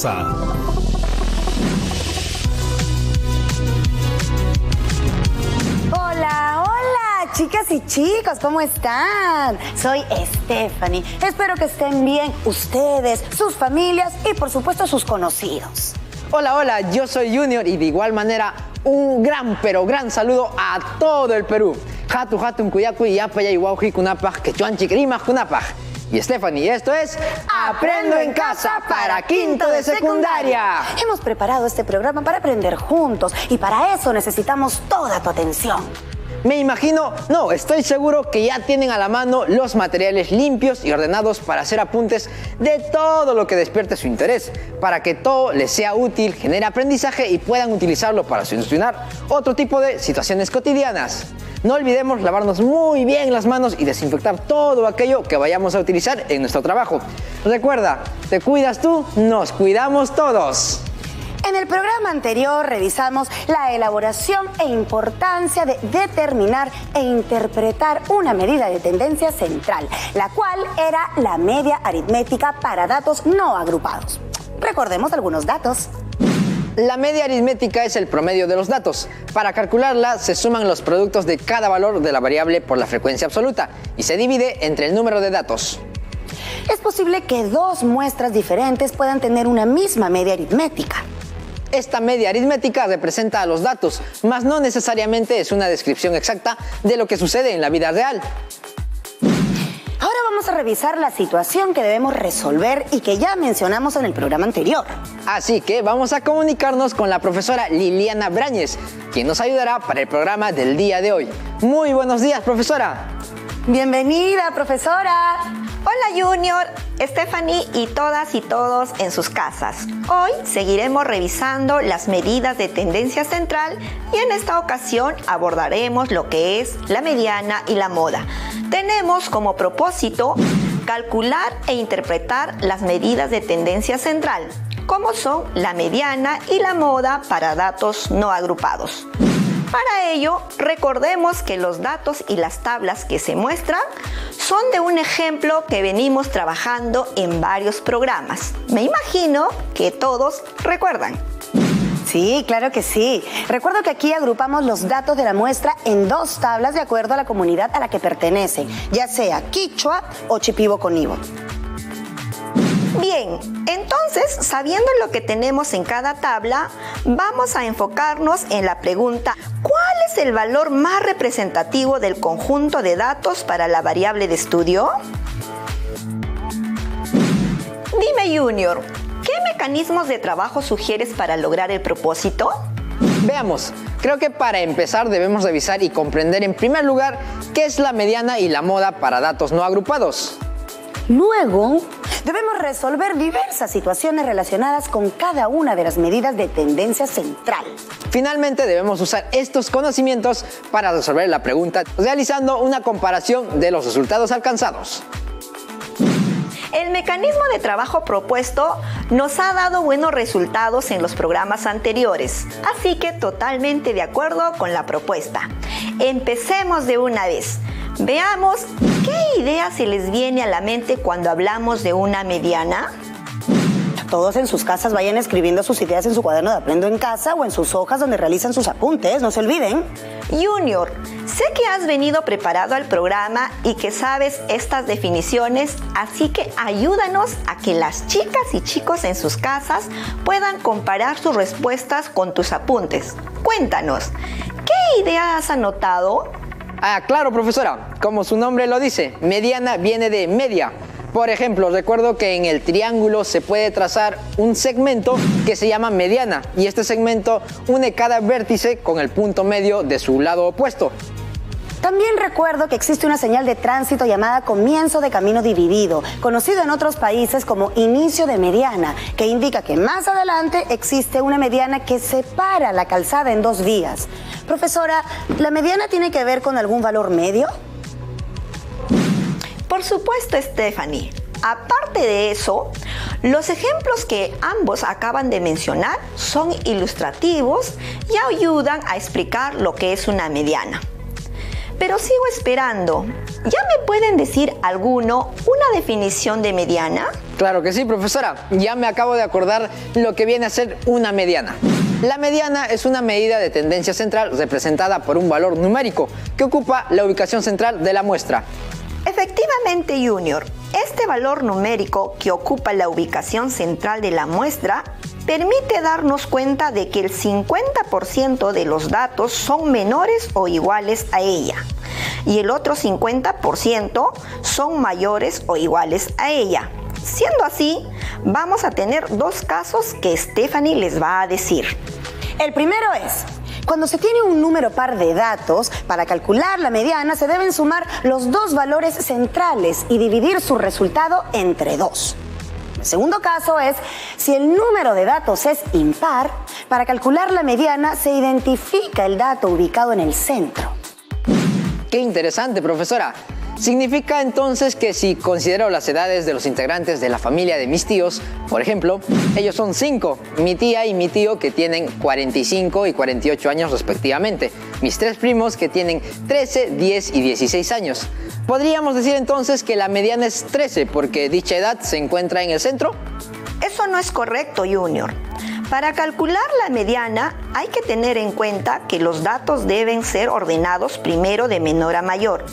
casa. Hola, hola, chicas y chicos, ¿cómo están? Soy Stephanie. Espero que estén bien ustedes, sus familias y por supuesto sus conocidos. Hola, hola, yo soy Junior y de igual manera un gran, pero gran saludo a todo el Perú. Hatu hatun kuyaku y yapaya iguauji kunapaj que chuanchi kerimaj kunapaj. Y Stephanie, esto es Aprendo en Casa para quinto de secundaria. Hemos preparado este programa para aprender juntos y para eso necesitamos toda tu atención. Me imagino, no, estoy seguro que ya tienen a la mano los materiales limpios y ordenados para hacer apuntes de todo lo que despierte su interés, para que todo les sea útil, genere aprendizaje y puedan utilizarlo para solucionar otro tipo de situaciones cotidianas. No olvidemos lavarnos muy bien las manos y desinfectar todo aquello que vayamos a utilizar en nuestro trabajo. Recuerda, te cuidas tú, nos cuidamos todos. En el programa anterior revisamos la elaboración e importancia de determinar e interpretar una medida de tendencia central, la cual era la media aritmética para datos no agrupados. Recordemos algunos datos. La media aritmética es el promedio de los datos. Para calcularla se suman los productos de cada valor de la variable por la frecuencia absoluta y se divide entre el número de datos. Es posible que dos muestras diferentes puedan tener una misma media aritmética. Esta media aritmética representa a los datos, mas no necesariamente es una descripción exacta de lo que sucede en la vida real. Ahora vamos a revisar la situación que debemos resolver y que ya mencionamos en el programa anterior. Así que vamos a comunicarnos con la profesora Liliana Brañez, quien nos ayudará para el programa del día de hoy. Muy buenos días, profesora. Bienvenida, profesora. Hola Junior, Stephanie y todas y todos en sus casas. Hoy seguiremos revisando las medidas de tendencia central y en esta ocasión abordaremos lo que es la mediana y la moda. Tenemos como propósito calcular e interpretar las medidas de tendencia central, como son la mediana y la moda para datos no agrupados. Para ello, recordemos que los datos y las tablas que se muestran son de un ejemplo que venimos trabajando en varios programas. Me imagino que todos recuerdan. Sí, claro que sí. Recuerdo que aquí agrupamos los datos de la muestra en dos tablas de acuerdo a la comunidad a la que pertenecen, ya sea quichua o shipibo-conibo. Bien, entonces, sabiendo lo que tenemos en cada tabla, vamos a enfocarnos en la pregunta: ¿cuál es el valor más representativo del conjunto de datos para la variable de estudio? Dime, Junior, ¿qué mecanismos de trabajo sugieres para lograr el propósito? Veamos, creo que para empezar debemos revisar y comprender en primer lugar qué es la mediana y la moda para datos no agrupados. Luego, debemos resolver diversas situaciones relacionadas con cada una de las medidas de tendencia central. Finalmente, debemos usar estos conocimientos para resolver la pregunta, realizando una comparación de los resultados alcanzados. El mecanismo de trabajo propuesto nos ha dado buenos resultados en los programas anteriores, así que totalmente de acuerdo con la propuesta. Empecemos de una vez. Veamos qué idea se les viene a la mente cuando hablamos de una mediana. Todos en sus casas vayan escribiendo sus ideas en su cuaderno de Aprendo en Casa o en sus hojas donde realizan sus apuntes, no se olviden. Junior, sé que has venido preparado al programa y que sabes estas definiciones, así que ayúdanos a que las chicas y chicos en sus casas puedan comparar sus respuestas con tus apuntes. Cuéntanos, ¿qué idea has anotado? Claro, profesora, como su nombre lo dice, mediana viene de media. Por ejemplo, recuerdo que en el triángulo se puede trazar un segmento que se llama mediana y este segmento une cada vértice con el punto medio de su lado opuesto. También recuerdo que existe una señal de tránsito llamada comienzo de camino dividido, conocido en otros países como inicio de mediana, que indica que más adelante existe una mediana que separa la calzada en dos vías. Profesora, ¿la mediana tiene que ver con algún valor medio? Por supuesto, Stephanie. Aparte de eso, los ejemplos que ambos acaban de mencionar son ilustrativos y ayudan a explicar lo que es una mediana. Pero sigo esperando. ¿Ya me pueden decir alguno una definición de mediana? Claro que sí, profesora. Ya me acabo de acordar lo que viene a ser una mediana. La mediana es una medida de tendencia central representada por un valor numérico que ocupa la ubicación central de la muestra. Efectivamente, Junior, este valor numérico que ocupa la ubicación central de la muestra permite darnos cuenta de que el 50% de los datos son menores o iguales a ella y el otro 50% son mayores o iguales a ella. Siendo así, vamos a tener dos casos que Stephanie les va a decir. El primero es: cuando se tiene un número par de datos, para calcular la mediana se deben sumar los dos valores centrales y dividir su resultado entre 2. El segundo caso es si el número de datos es impar, para calcular la mediana se identifica el dato ubicado en el centro. ¡Qué interesante, profesora! Significa entonces que si considero las edades de los integrantes de la familia de mis tíos, por ejemplo, ellos son 5, mi tía y mi tío que tienen 45 y 48 años respectivamente, mis 3 primos que tienen 13, 10 y 16 años. ¿Podríamos decir entonces que la mediana es 13 porque dicha edad se encuentra en el centro? Eso no es correcto, Junior. Para calcular la mediana hay que tener en cuenta que los datos deben ser ordenados primero de menor a mayor,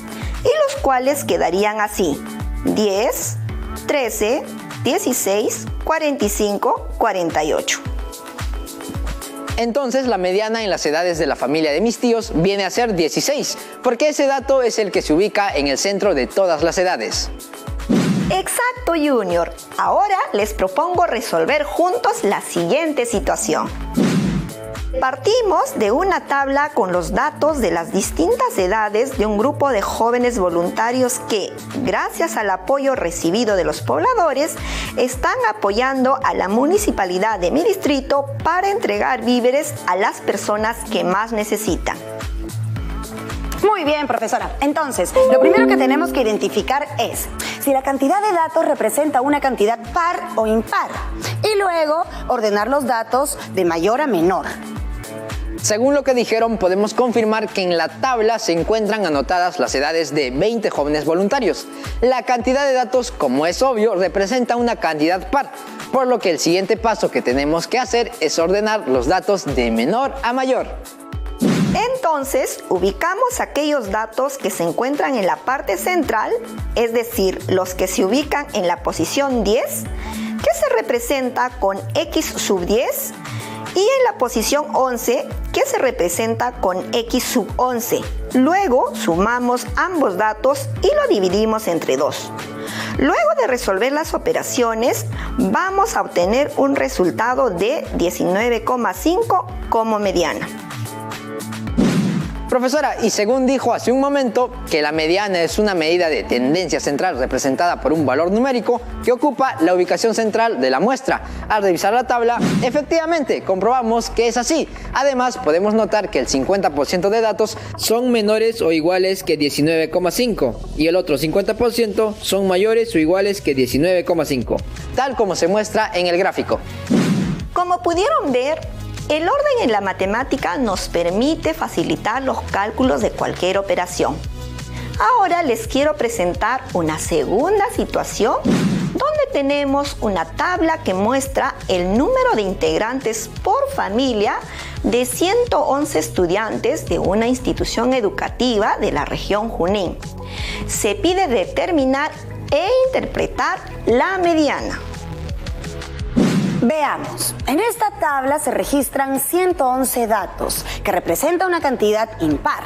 y los cuales quedarían así: 10, 13, 16, 45, 48. Entonces la mediana en las edades de la familia de mis tíos viene a ser 16, porque ese dato es el que se ubica en el centro de todas las edades. Exacto, Junior. Ahora les propongo resolver juntos la siguiente situación. Partimos de una tabla con los datos de las distintas edades de un grupo de jóvenes voluntarios que, gracias al apoyo recibido de los pobladores, están apoyando a la municipalidad de mi distrito para entregar víveres a las personas que más necesitan. Muy bien, profesora. Entonces, lo primero que tenemos que identificar es si la cantidad de datos representa una cantidad par o impar, y luego ordenar los datos de mayor a menor. Según lo que dijeron, podemos confirmar que en la tabla se encuentran anotadas las edades de 20 jóvenes voluntarios. La cantidad de datos, como es obvio, representa una cantidad par, por lo que el siguiente paso que tenemos que hacer es ordenar los datos de menor a mayor. Entonces, ubicamos aquellos datos que se encuentran en la parte central, es decir, los que se ubican en la posición 10, que se representa con X sub 10, y en la posición 11, que se representa con X sub 11. Luego sumamos ambos datos y lo dividimos entre 2. Luego de resolver las operaciones, vamos a obtener un resultado de 19,5 como mediana. Profesora, y según dijo hace un momento que la mediana es una medida de tendencia central representada por un valor numérico que ocupa la ubicación central de la muestra. Al revisar la tabla, efectivamente, comprobamos que es así. Además, podemos notar que el 50% de datos son menores o iguales que 19,5 y el otro 50% son mayores o iguales que 19,5, tal como se muestra en el gráfico. Como pudieron ver, el orden en la matemática nos permite facilitar los cálculos de cualquier operación. Ahora les quiero presentar una segunda situación donde tenemos una tabla que muestra el número de integrantes por familia de 111 estudiantes de una institución educativa de la región Junín. Se pide determinar e interpretar la mediana. Veamos, en esta tabla se registran 111 datos, que representa una cantidad impar.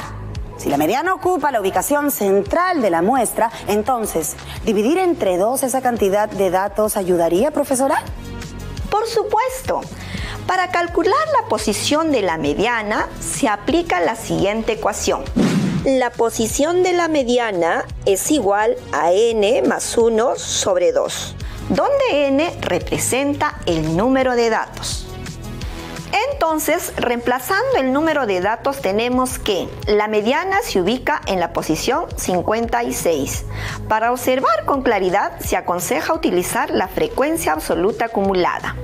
Si la mediana ocupa la ubicación central de la muestra, entonces, ¿dividir entre 2 esa cantidad de datos ayudaría, profesora? Por supuesto. Para calcular la posición de la mediana, se aplica la siguiente ecuación. La posición de la mediana es igual a n más 1 sobre 2. donde n representa el número de datos. Entonces, reemplazando el número de datos, tenemos que la mediana se ubica en la posición 56. Para observar con claridad, se aconseja utilizar la frecuencia absoluta acumulada.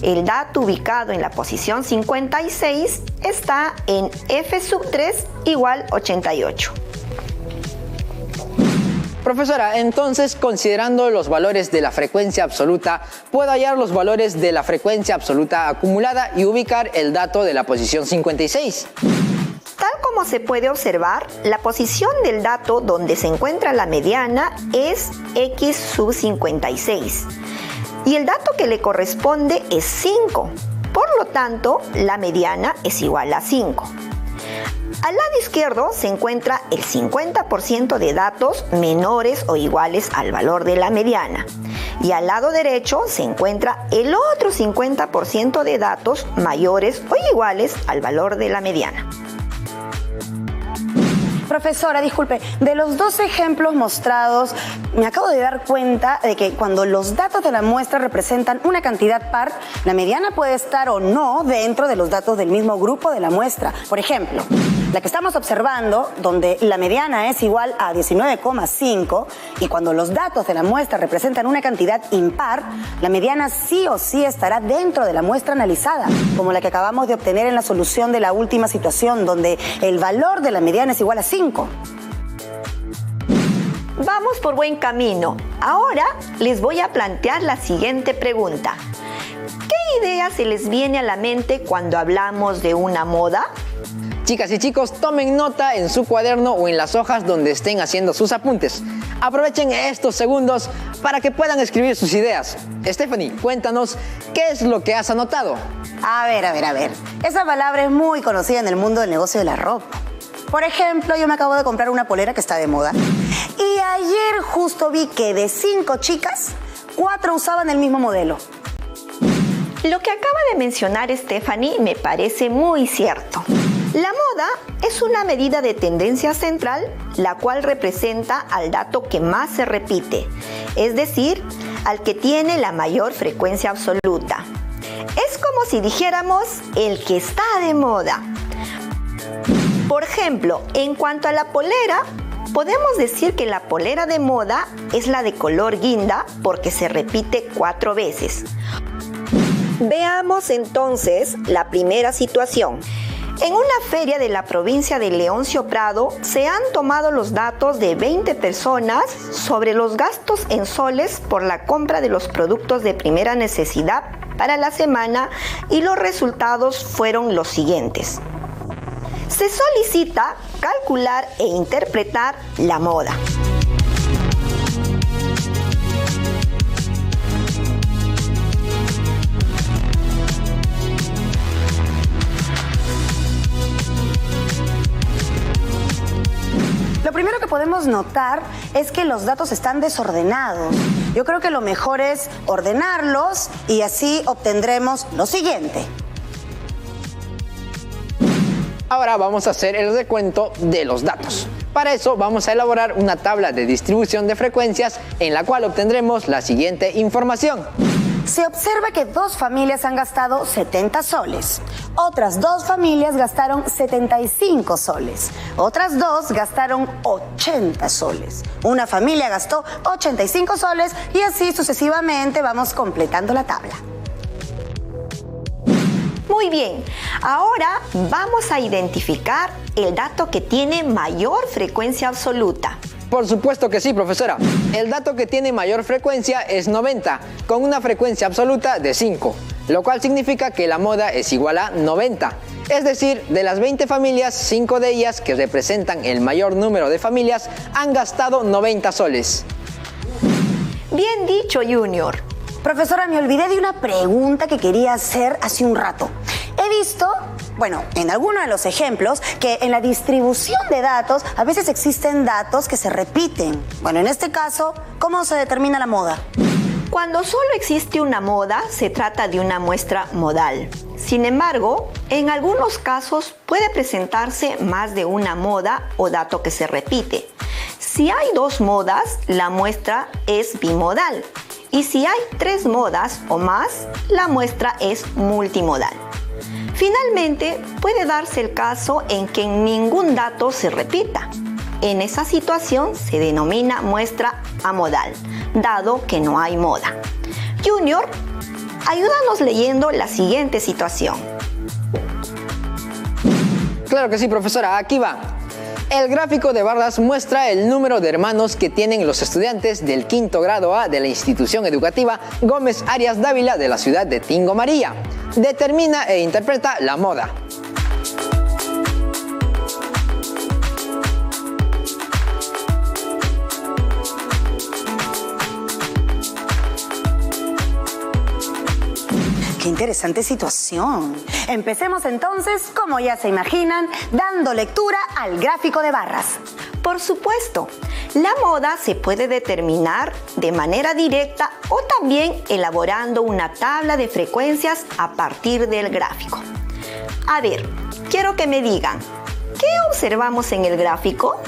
El dato ubicado en la posición 56 está en f sub 3 igual 88. Profesora, entonces, considerando los valores de la frecuencia absoluta, puedo hallar los valores de la frecuencia absoluta acumulada y ubicar el dato de la posición 56. Tal como se puede observar, la posición del dato donde se encuentra la mediana es x sub 56 y el dato que le corresponde es 5. Por lo tanto, la mediana es igual a 5. Al lado izquierdo se encuentra el 50% de datos menores o iguales al valor de la mediana. Y al lado derecho se encuentra el otro 50% de datos mayores o iguales al valor de la mediana. Profesora, disculpe, de los dos ejemplos mostrados, me acabo de dar cuenta de que cuando los datos de la muestra representan una cantidad par, la mediana puede estar o no dentro de los datos del mismo grupo de la muestra. Por ejemplo, la que estamos observando, donde la mediana es igual a 19,5, y cuando los datos de la muestra representan una cantidad impar, la mediana sí o sí estará dentro de la muestra analizada, como la que acabamos de obtener en la solución de la última situación, donde el valor de la mediana es igual a 5. Vamos por buen camino. Ahora les voy a plantear la siguiente pregunta. ¿Qué idea se les viene a la mente cuando hablamos de una moda? Chicas y chicos, tomen nota en su cuaderno o en las hojas donde estén haciendo sus apuntes. Aprovechen estos segundos para que puedan escribir sus ideas. Stephanie, cuéntanos, ¿qué es lo que has anotado? A ver. Esa palabra es muy conocida en el mundo del negocio de la ropa. Por ejemplo, yo me acabo de comprar una polera que está de moda. Y ayer justo vi que de 5 chicas, 4 usaban el mismo modelo. Lo que acaba de mencionar Stephanie me parece muy cierto. La moda es una medida de tendencia central, la cual representa al dato que más se repite, es decir, al que tiene la mayor frecuencia absoluta. Es como si dijéramos el que está de moda. Por ejemplo, en cuanto a la polera, podemos decir que la polera de moda es la de color guinda porque se repite 4 veces. Veamos entonces la primera situación. En una feria de la provincia de Leoncio Prado se han tomado los datos de 20 personas sobre los gastos en soles por la compra de los productos de primera necesidad para la semana y los resultados fueron los siguientes. Se solicita calcular e interpretar la moda. Lo primero que podemos notar es que los datos están desordenados. Yo creo que lo mejor es ordenarlos y así obtendremos lo siguiente. Ahora vamos a hacer el recuento de los datos. Para eso vamos a elaborar una tabla de distribución de frecuencias en la cual obtendremos la siguiente información. Se observa que 2 familias han gastado 70 soles. Otras 2 familias gastaron 75 soles. Otras 2 gastaron 80 soles. Una familia gastó 85 soles y así sucesivamente vamos completando la tabla. Muy bien, ahora vamos a identificar el dato que tiene mayor frecuencia absoluta. Por supuesto que sí, profesora. El dato que tiene mayor frecuencia es 90, con una frecuencia absoluta de 5, lo cual significa que la moda es igual a 90. Es decir, de las 20 familias, 5 de ellas, que representan el mayor número de familias, han gastado 90 soles. Bien dicho, Junior. Profesora, me olvidé de una pregunta que quería hacer hace un rato. He visto, en alguno de los ejemplos, que en la distribución de datos a veces existen datos que se repiten. Bueno, en este caso, ¿cómo se determina la moda? Cuando solo existe una moda, se trata de una muestra modal. Sin embargo, en algunos casos puede presentarse más de una moda o dato que se repite. Si hay 2 modas, la muestra es bimodal. Y si hay 3 modas o más, la muestra es multimodal. Finalmente, puede darse el caso en que ningún dato se repita. En esa situación se denomina muestra amodal, dado que no hay moda. Junior, ayúdanos leyendo la siguiente situación. Claro que sí, profesora, aquí va. El gráfico de barras muestra el número de hermanos que tienen los estudiantes del quinto grado A de la institución educativa Gómez Arias Dávila de la ciudad de Tingo María. Determina e interpreta la moda. Qué interesante situación. Empecemos entonces, como ya se imaginan, dando lectura al gráfico de barras. Por supuesto, la moda se puede determinar de manera directa o también elaborando una tabla de frecuencias a partir del gráfico. A ver, quiero que me digan, ¿qué observamos en el gráfico?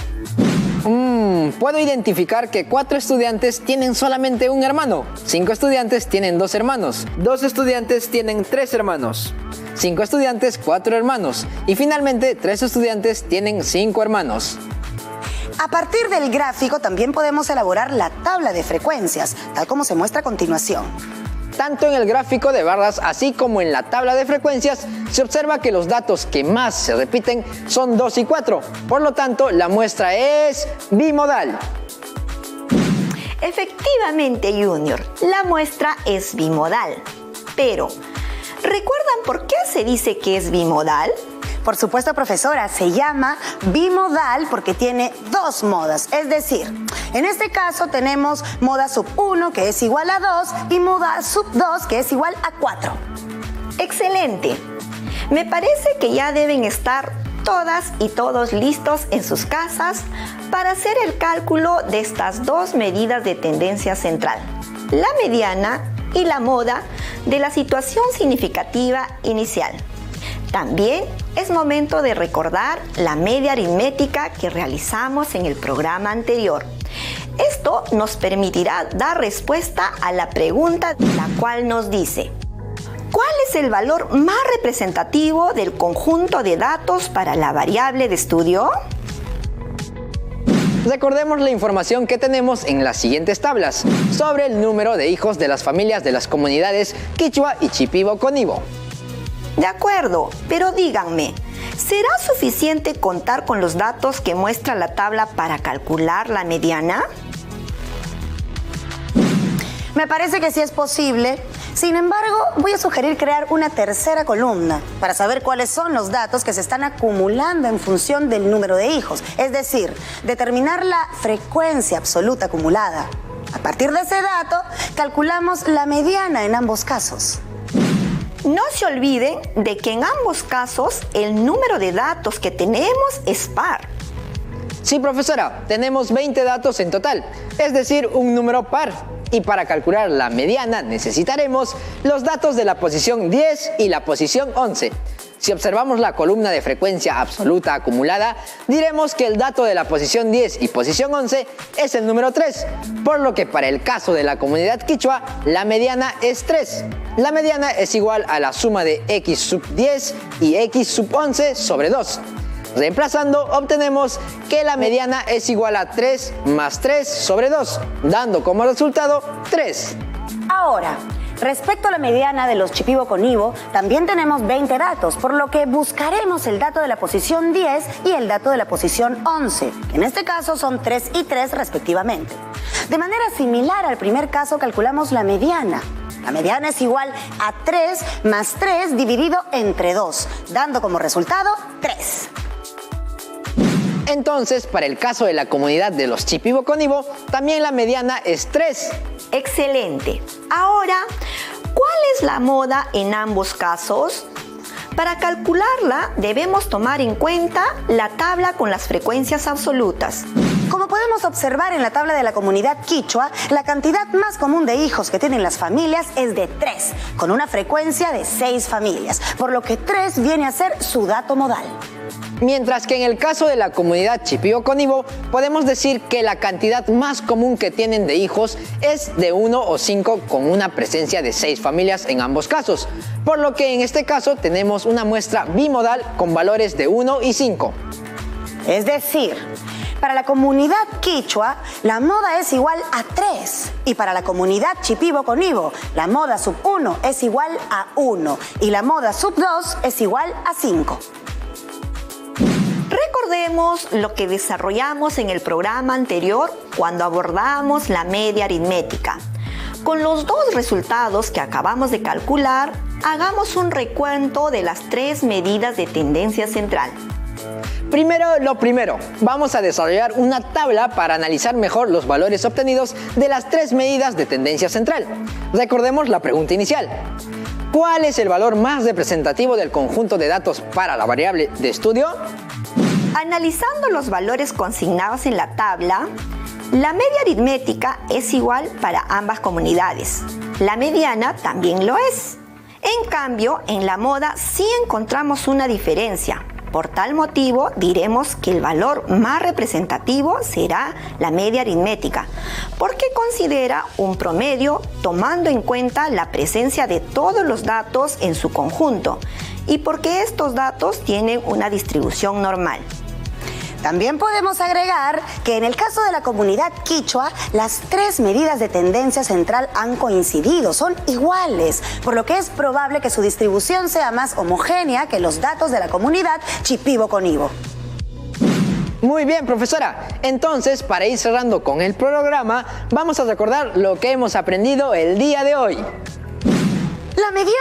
Puedo identificar que 4 estudiantes tienen solamente un hermano, 5 estudiantes tienen 2 hermanos, 2 estudiantes tienen 3 hermanos, 5 estudiantes 4 hermanos y finalmente 3 estudiantes tienen 5 hermanos. A partir del gráfico también podemos elaborar la tabla de frecuencias, tal como se muestra a continuación. Tanto en el gráfico de barras así como en la tabla de frecuencias se observa que los datos que más se repiten son 2 y 4. Por lo tanto, la muestra es bimodal. Efectivamente, Junior, la muestra es bimodal. Pero, ¿recuerdan por qué se dice que es bimodal? Por supuesto, profesora, se llama bimodal porque tiene 2 modas. Es decir, en este caso tenemos moda sub 1 que es igual a 2 y moda sub 2 que es igual a 4. ¡Excelente! Me parece que ya deben estar todas y todos listos en sus casas para hacer el cálculo de estas 2 medidas de tendencia central, la mediana y la moda de la situación significativa inicial. También es momento de recordar la media aritmética que realizamos en el programa anterior. Esto nos permitirá dar respuesta a la pregunta, la cual nos dice: ¿cuál es el valor más representativo del conjunto de datos para la variable de estudio? Recordemos la información que tenemos en las siguientes tablas sobre el número de hijos de las familias de las comunidades Quichua y Shipibo-Conibo. De acuerdo, pero díganme, ¿será suficiente contar con los datos que muestra la tabla para calcular la mediana? Me parece que sí es posible. Sin embargo, voy a sugerir crear una tercera columna para saber cuáles son los datos que se están acumulando en función del número de hijos. Es decir, determinar la frecuencia absoluta acumulada. A partir de ese dato, calculamos la mediana en ambos casos. No se olviden de que en ambos casos el número de datos que tenemos es par. Sí, profesora, tenemos 20 datos en total, es decir, un número par. Y para calcular la mediana necesitaremos los datos de la posición 10 y la posición 11. Si observamos la columna de frecuencia absoluta acumulada, diremos que el dato de la posición 10 y posición 11 es el número 3, por lo que para el caso de la comunidad quichua, la mediana es 3. La mediana es igual a la suma de x sub 10 y x sub 11 sobre 2. Reemplazando, obtenemos que la mediana es igual a 3 más 3 sobre 2, dando como resultado 3. Ahora, respecto a la mediana de los Shipibo-Conibo, también tenemos 20 datos, por lo que buscaremos el dato de la posición 10 y el dato de la posición 11, que en este caso son 3 y 3 respectivamente. De manera similar al primer caso, calculamos la mediana. La mediana es igual a 3 más 3 dividido entre 2, dando como resultado 3. Entonces, para el caso de la comunidad de los Shipibo-Conibo, también la mediana es 3. Excelente. Ahora, ¿cuál es la moda en ambos casos? Para calcularla, debemos tomar en cuenta la tabla con las frecuencias absolutas. Como podemos observar en la tabla de la comunidad quichua, la cantidad más común de hijos que tienen las familias es de 3, con una frecuencia de 6 familias, por lo que 3 viene a ser su dato modal. Mientras que en el caso de la comunidad Shipibo-Conibo, podemos decir que la cantidad más común que tienen de hijos es de 1 o 5 con una presencia de 6 familias en ambos casos, por lo que en este caso tenemos una muestra bimodal con valores de 1 y 5. Es decir, para la comunidad quichua, la moda es igual a 3. Y para la comunidad Shipibo-Conibo, la moda sub 1 es igual a 1. Y la moda sub 2 es igual a 5. Recordemos lo que desarrollamos en el programa anterior cuando abordamos la media aritmética. Con los dos resultados que acabamos de calcular, hagamos un recuento de las 3 medidas de tendencia central. Lo primero, vamos a desarrollar una tabla para analizar mejor los valores obtenidos de las 3 medidas de tendencia central. Recordemos la pregunta inicial. ¿Cuál es el valor más representativo del conjunto de datos para la variable de estudio? Analizando los valores consignados en la tabla, la media aritmética es igual para ambas comunidades. La mediana también lo es. En cambio, en la moda sí encontramos una diferencia. Por tal motivo, diremos que el valor más representativo será la media aritmética, porque considera un promedio tomando en cuenta la presencia de todos los datos en su conjunto y porque estos datos tienen una distribución normal. También podemos agregar que en el caso de la comunidad quichua, las 3 medidas de tendencia central han coincidido, son iguales, por lo que es probable que su distribución sea más homogénea que los datos de la comunidad Shipibo-Conibo. Muy bien, profesora. Entonces, para ir cerrando con el programa, vamos a recordar lo que hemos aprendido el día de hoy. La mediana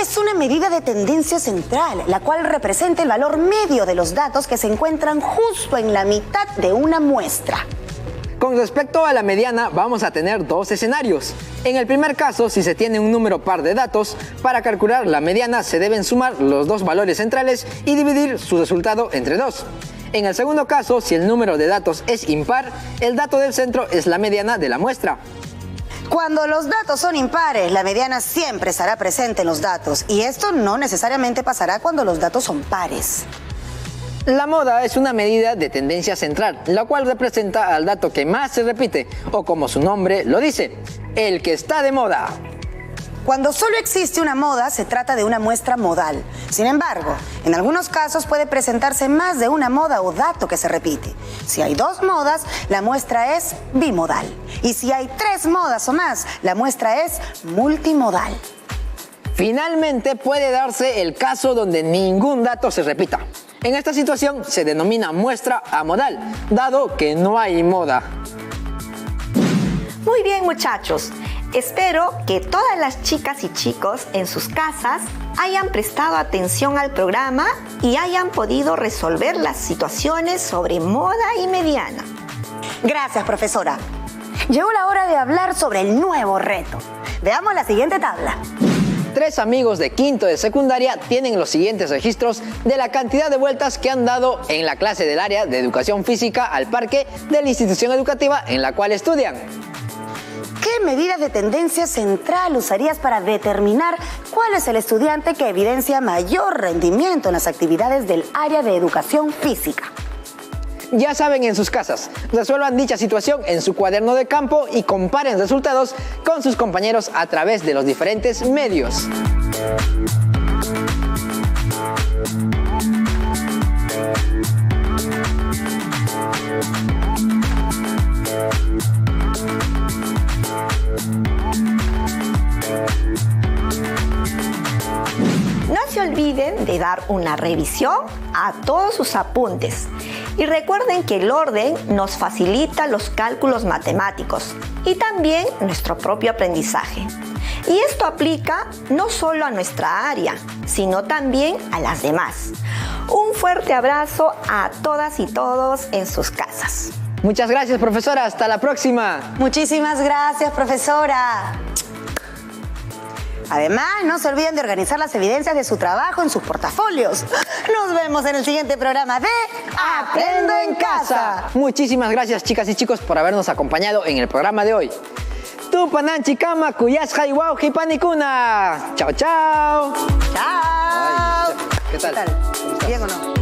es una medida de tendencia central, la cual representa el valor medio de los datos que se encuentran justo en la mitad de una muestra. Con respecto a la mediana, vamos a tener 2 escenarios. En el primer caso, si se tiene un número par de datos, para calcular la mediana se deben sumar los 2 valores centrales y dividir su resultado entre 2. En el segundo caso, si el número de datos es impar, el dato del centro es la mediana de la muestra. Cuando los datos son impares, la mediana siempre estará presente en los datos, y esto no necesariamente pasará cuando los datos son pares. La moda es una medida de tendencia central, la cual representa al dato que más se repite, o como su nombre lo dice, el que está de moda. Cuando solo existe una moda, se trata de una muestra modal. Sin embargo, en algunos casos puede presentarse más de una moda o dato que se repite. Si hay 2 modas, la muestra es bimodal. Y si hay 3 modas o más, la muestra es multimodal. Finalmente, puede darse el caso donde ningún dato se repita. En esta situación se denomina muestra amodal, dado que no hay moda. Muy bien, muchachos. Espero que todas las chicas y chicos en sus casas hayan prestado atención al programa y hayan podido resolver las situaciones sobre moda y mediana. Gracias, profesora. Llegó la hora de hablar sobre el nuevo reto. Veamos la siguiente tabla. 3 amigos de quinto de secundaria tienen los siguientes registros de la cantidad de vueltas que han dado en la clase del área de educación física al parque de la institución educativa en la cual estudian. ¿Qué medida de tendencia central usarías para determinar cuál es el estudiante que evidencia mayor rendimiento en las actividades del área de educación física? Ya saben, en sus casas, resuelvan dicha situación en su cuaderno de campo y comparen resultados con sus compañeros a través de los diferentes medios. No se olviden de dar una revisión a todos sus apuntes y recuerden que el orden nos facilita los cálculos matemáticos y también nuestro propio aprendizaje. Y esto aplica no solo a nuestra área, sino también a las demás. Un fuerte abrazo a todas y todos en sus casas. Muchas gracias, profesora. Hasta la próxima. Muchísimas gracias, profesora. Además, no se olviden de organizar las evidencias de su trabajo en sus portafolios. Nos vemos en el siguiente programa de Aprendo en Casa. Muchísimas gracias, chicas y chicos, por habernos acompañado en el programa de hoy. Tupanan chikama kuyas jaiwao hipanikuna. Chao, chao. Chao. Ay, ¿qué tal? ¿Bien o no?